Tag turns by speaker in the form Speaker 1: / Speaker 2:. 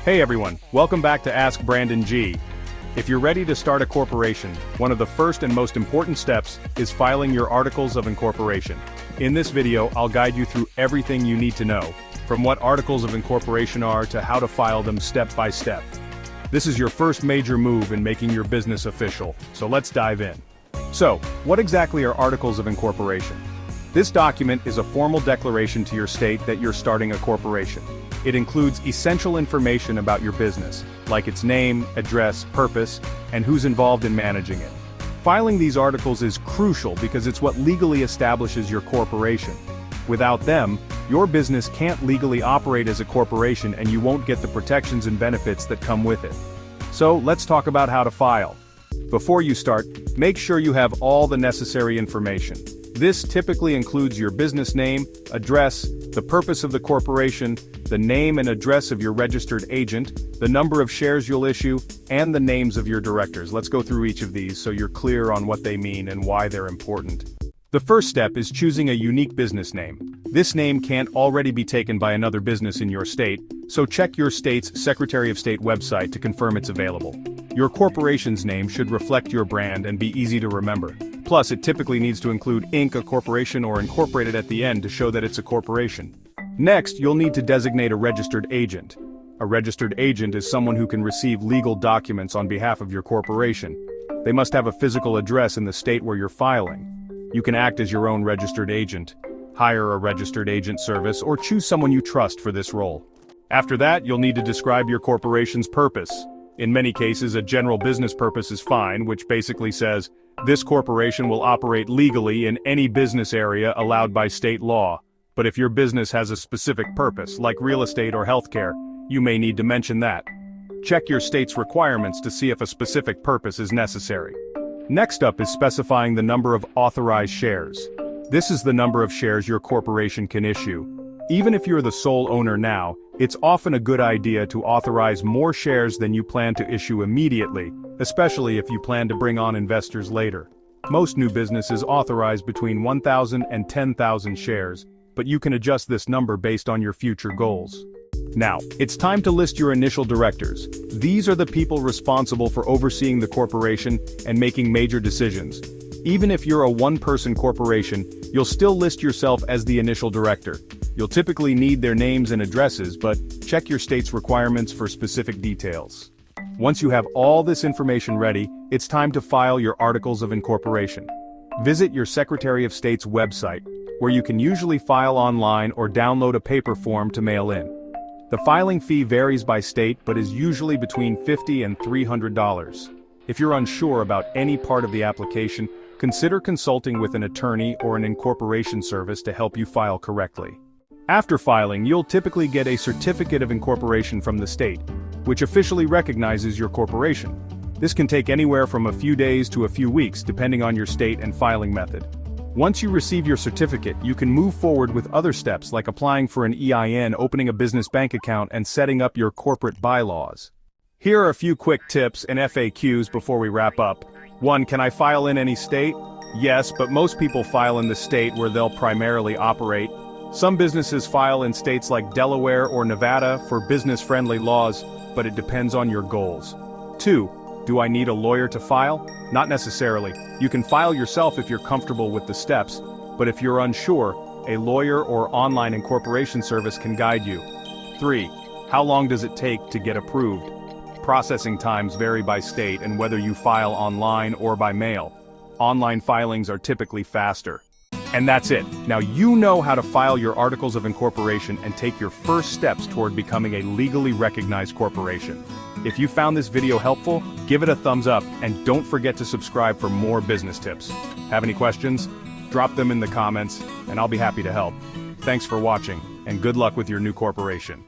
Speaker 1: Hey everyone, welcome back to Ask Brandon G. If you're ready to start a corporation, one of the first and most important steps is filing your Articles of Incorporation. In this video, I'll guide you through everything you need to know, from what Articles of Incorporation are to how to file them step by step. This is your first major move in making your business official, so let's dive in. So, what exactly are Articles of Incorporation? This document is a formal declaration to your state that you're starting a corporation. It includes essential information about your business, like its name, address, purpose, and who's involved in managing it. Filing these articles is crucial because it's what legally establishes your corporation. Without them, your business can't legally operate as a corporation and you won't get the protections and benefits that come with it. So, let's talk about how to file. Before you start, make sure you have all the necessary information. This typically includes your business name, address, the purpose of the corporation, the name and address of your registered agent, the number of shares you'll issue, and the names of your directors. Let's go through each of these so you're clear on what they mean and why they're important. The first step is choosing a unique business name. This name can't already be taken by another business in your state, so check your state's Secretary of State website to confirm it's available. Your corporation's name should reflect your brand and be easy to remember. Plus, it typically needs to include Inc., a corporation, or incorporated at the end to show that it's a corporation. Next, you'll need to designate a registered agent. A registered agent is someone who can receive legal documents on behalf of your corporation. They must have a physical address in the state where you're filing. You can act as your own registered agent, hire a registered agent service, or choose someone you trust for this role. After that, you'll need to describe your corporation's purpose. In many cases, a general business purpose is fine, which basically says, this corporation will operate legally in any business area allowed by state law. But if your business has a specific purpose, like real estate or healthcare, you may need to mention that. Check your state's requirements to see if a specific purpose is necessary. Next up is specifying the number of authorized shares. This is the number of shares your corporation can issue. Even if you're the sole owner now, it's often a good idea to authorize more shares than you plan to issue immediately, especially if you plan to bring on investors later. Most new businesses authorize between 1,000 and 10,000 shares, but you can adjust this number based on your future goals. Now, it's time to list your initial directors. These are the people responsible for overseeing the corporation and making major decisions. Even if you're a one-person corporation, you'll still list yourself as the initial director. You'll typically need their names and addresses, but check your state's requirements for specific details. Once you have all this information ready, it's time to file your Articles of Incorporation. Visit your Secretary of State's website, where you can usually file online or download a paper form to mail in. The filing fee varies by state but is usually between $50 and $300. If you're unsure about any part of the application, consider consulting with an attorney or an incorporation service to help you file correctly. After filing, you'll typically get a certificate of incorporation from the state, which officially recognizes your corporation. This can take anywhere from a few days to a few weeks, depending on your state and filing method. Once you receive your certificate, you can move forward with other steps like applying for an EIN, opening a business bank account, and setting up your corporate bylaws. Here are a few quick tips and FAQs before we wrap up. 1. Can I file in any state? Yes, but most people file in the state where they'll primarily operate. Some businesses file in states like Delaware or Nevada for business-friendly laws, but it depends on your goals. 2. Do I need a lawyer to file? Not necessarily. You can file yourself if you're comfortable with the steps, but if you're unsure, a lawyer or online incorporation service can guide you. 3. How long does it take to get approved? Processing times vary by state and whether you file online or by mail. Online filings are typically faster. And that's it. Now you know how to file your Articles of Incorporation and take your first steps toward becoming a legally recognized corporation. If you found this video helpful, give it a thumbs up and don't forget to subscribe for more business tips. Have any questions? Drop them in the comments and I'll be happy to help. Thanks for watching and good luck with your new corporation.